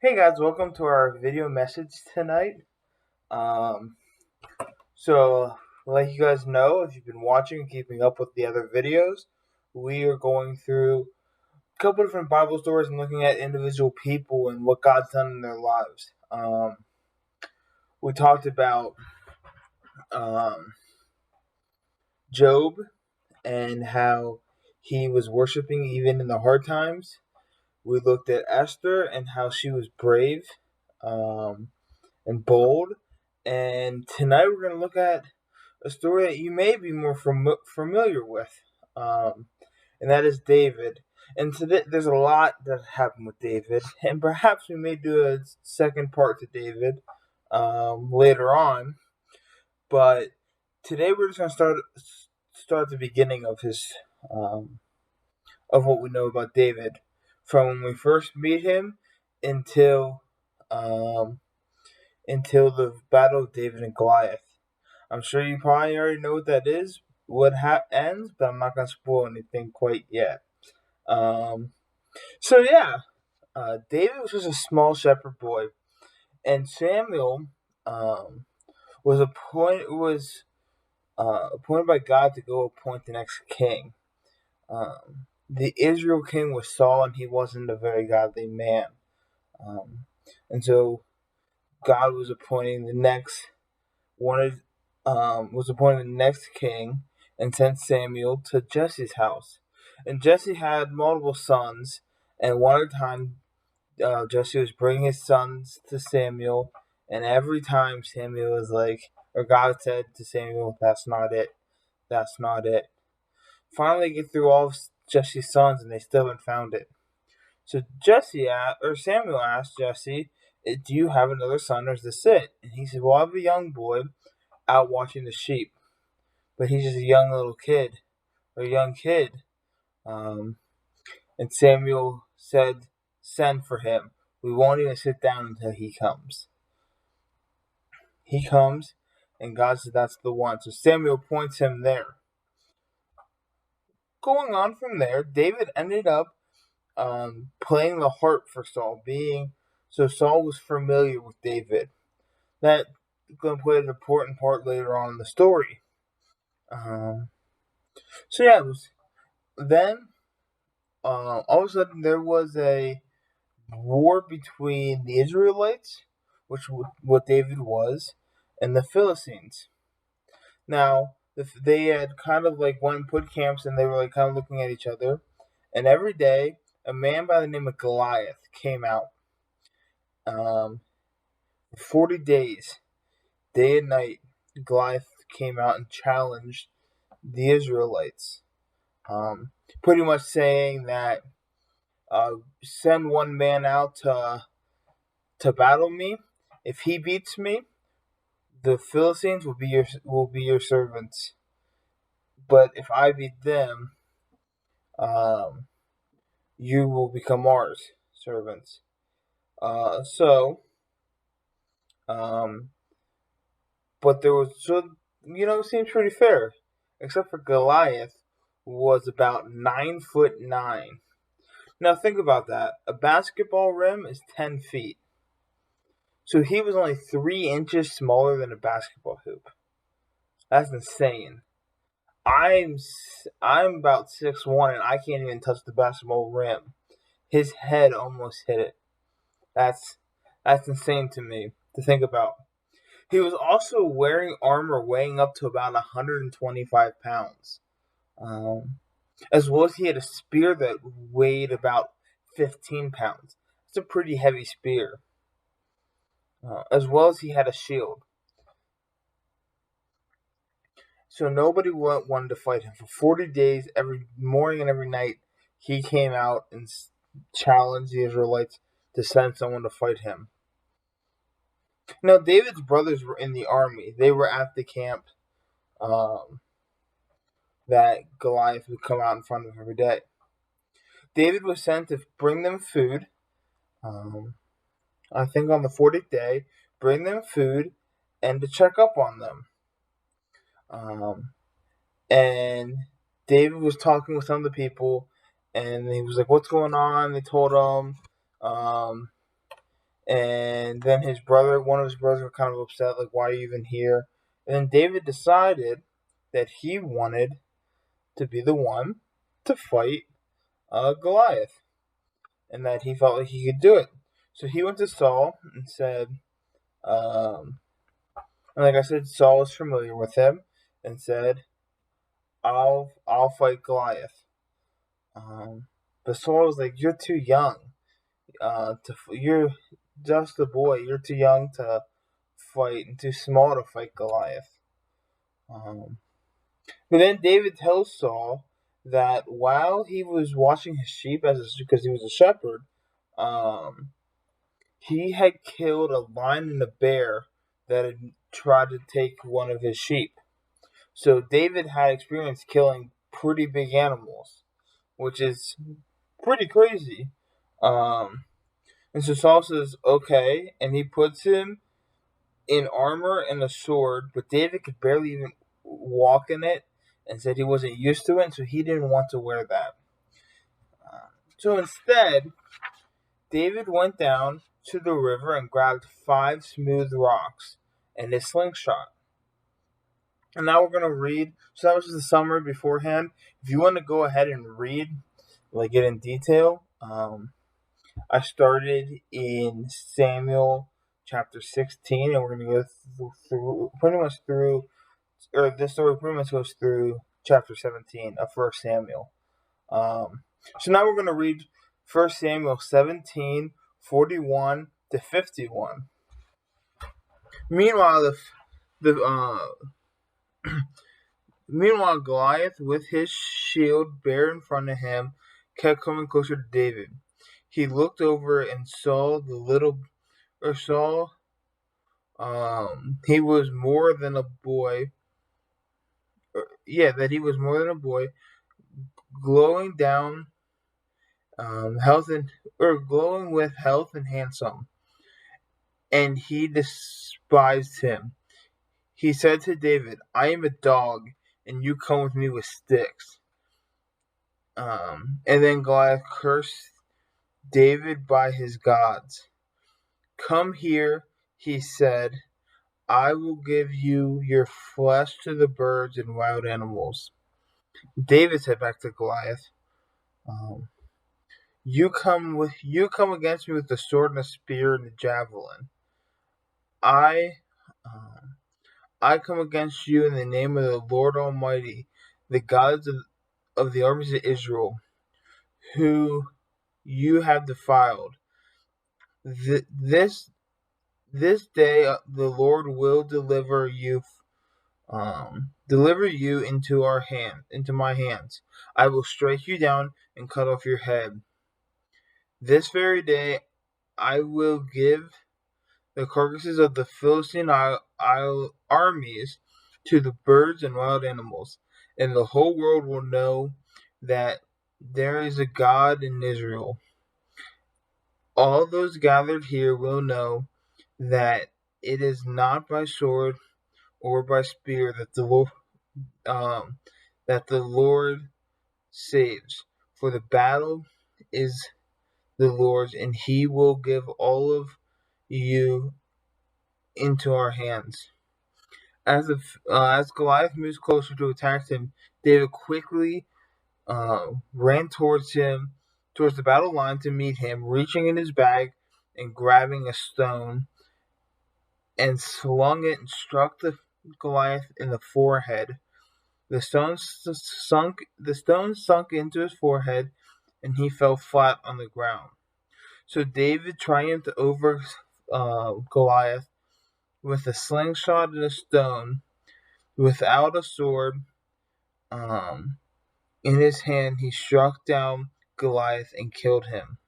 Hey guys, welcome to our video message tonight. Um, like you guys know, if you've been watching and keeping up with the other videos, we are going through a couple different Bible stories and looking at individual people and what God's done in their lives. We talked about um, Job and how he was worshiping even in the hard times. We looked at Esther and how she was brave. And bold. And tonight we're going to look at a story that you may be more familiar with, and that is David. And today there's a lot that happened with David, and perhaps we may do a second part to David later on. But today we're just going to start the beginning of his of what we know about David, from when we first meet him until um, until the Battle of David and Goliath. I'm sure you probably already know what that is, ends, but I'm not going to spoil anything quite yet. Um, so yeah, David was just a small shepherd boy, and Samuel was appointed by God to go appoint the next king. The Israel king was Saul, and he wasn't a very godly man, and so God was appointing the next wanted was appointed the next king and sent Samuel to Jesse's house. And Jesse had multiple sons, and one at a time Jesse was bringing his sons to Samuel, and every time Samuel was like, or God said to Samuel, "That's not it. That's not it." Finally, they get through all of Jesse's sons, and they still haven't found it. So Samuel asked Jesse, "Do you have another son, or is this it?" And he said, "Well, I have a young boy out watching the sheep, but he's just a young little kid, or a young kid." And Samuel said, "Send for him. We won't even sit down until he comes." He comes, and God said, "That's the one." So Samuel points him there. Going on from there, David ended up playing the harp for Saul, so Saul was familiar with David. That going to play an important part later on in the story. So yeah, then all of a sudden there was a war between the Israelites, which what David was, and the Philistines. Now they had kind of like went and put camps, and they were like kind of looking at each other. And every day, a man by the name of Goliath came out. 40 days, day and night, Goliath came out and challenged the Israelites. Pretty much saying that send one man out to battle me. If he beats me, the Philistines will be your servants. But if I beat them, um, you will become ours servants. So, um, but there was it seems pretty fair, except for Goliath was about 9'9". Now think about that. A basketball rim is 10 feet. So he was only 3 inches smaller than a basketball hoop. That's insane. I'm I'm about 6'1" and I can't even touch the basketball rim. His head almost hit it. That's that's insane to me to think about. He was also wearing armor weighing up to about 125 pounds, as well as he had a spear that weighed about 15 pounds. It's a pretty heavy spear. As well as he had a shield. So nobody wanted to fight him. For 40 days, every morning and every night, he came out and challenged the Israelites to send someone to fight him. Now, David's brothers were in the army. They were at the camp that Goliath would come out in front of every day. David was sent to bring them food. I think on the 40th day, bring them food and to check up on them. And David was talking with some of the people, and he was like, "What's going on?" They told him, And then one of his brothers, were kind of upset, like, why are you even here? And then David decided that he wanted to be the one to fight Goliath, and that he felt like he could do it. So he went to Saul and said, um, and like I said, Saul was familiar with him, and said, I'll fight Goliath." Um, but Saul was like, "You're too young. You're just a boy. You're too young to fight and too small to fight Goliath." Um, but then David tells Saul that while he was watching his sheep, because he was a shepherd, um, he had killed a lion and a bear that had tried to take one of his sheep. So David had experience killing pretty big animals, which is pretty crazy. Um, and so Saul says, "Okay," and he puts him in armor and a sword, but David could barely even walk in it, and said he wasn't used to it, so he didn't want to wear that. So instead, David went down to the river and grabbed 5 smooth rocks and a slingshot. And now we're going to read. So that was just a summary beforehand. If you want to go ahead and read, like, get in detail, I started in Samuel chapter 16, and we're going to go through pretty much through, or this story pretty much goes through chapter 17 of 1 Samuel. So now we're going to read 1 Samuel 17:41 to 51. Meanwhile, Meanwhile, Goliath, with his shield bare in front of him, kept coming closer to David. He looked over and saw he was more than a boy. That he was more than a boy, glowing down glowing with health and handsome, and he despised him. He said to David, "I am a dog, and you come with me with sticks." And then Goliath cursed David by his gods. "Come here," he said, "I will give you your flesh to the birds and wild animals." David said back to Goliath, You come against me with the sword and the spear and the javelin. I I come against you in the name of the Lord Almighty, the gods of the armies of Israel, who you have defiled. This day the Lord will deliver you into my hands. I will strike you down and cut off your head. This very day I will give the carcasses of the Philistine armies to the birds and wild animals, and the whole world will know that there is a God in Israel. All those gathered here will know that it is not by sword or by spear that the Lord saves, for the battle is the Lord's, and He will give all of you into our hands. As Goliath moves closer to attack him, David quickly ran towards the battle line to meet him, reaching in his bag and grabbing a stone, and slung it and struck the Goliath in the forehead. The stone sunk into his forehead, and he fell flat on the ground. So David triumphed over Goliath with a slingshot and a stone, without a sword. In his hand, he struck down Goliath and killed him.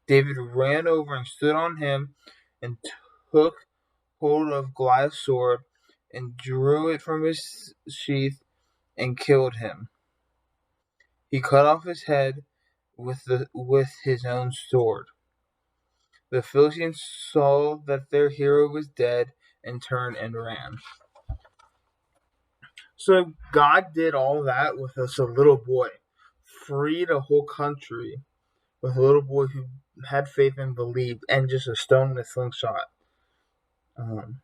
David ran over and stood on him, and took hold of Goliath's sword, and drew it from his sheath, and killed him. He cut off his head with his own sword. The Philistines saw that their hero was dead, and turned and ran. So God did all that with a little boy, freed a whole country with a little boy who had faith and believed, and just a stone in a slingshot. Um,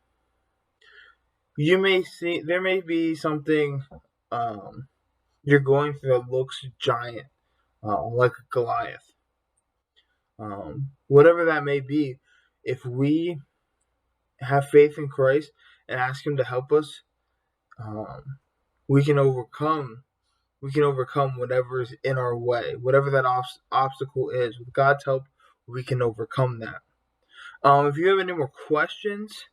you may see there may be something you're going through that looks giant, like a Goliath. Whatever that may be, if we have faith in Christ and ask Him to help us, um, we can overcome. We can overcome whatever is in our way, whatever that obstacle is. With God's help, we can overcome that. If you have any more questions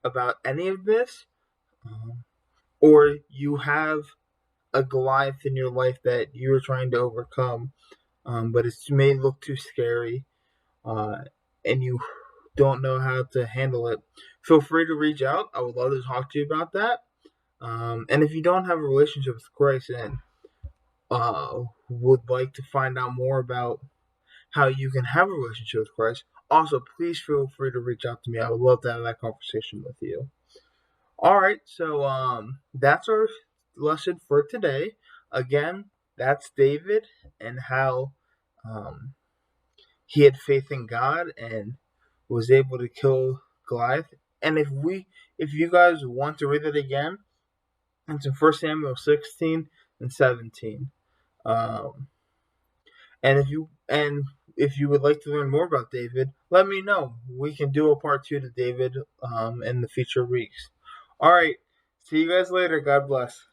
about any of this, or you have a Goliath in your life that you're trying to overcome, but it may look too scary, uh, and you don't know how to handle it, feel free to reach out. I would love to talk to you about that. And if you don't have a relationship with Christ and would like to find out more about how you can have a relationship with Christ, also please feel free to reach out to me. I would love to have that conversation with you. All right, so that's our lesson for today. Again, that's David and how um, he had faith in God and was able to kill Goliath. And if you guys want to read it again, it's in 1 Samuel 16 and 17. Um, and if you would like to learn more about David, let me know. We can do a part 2 to David in the future weeks. All right. See you guys later. God bless.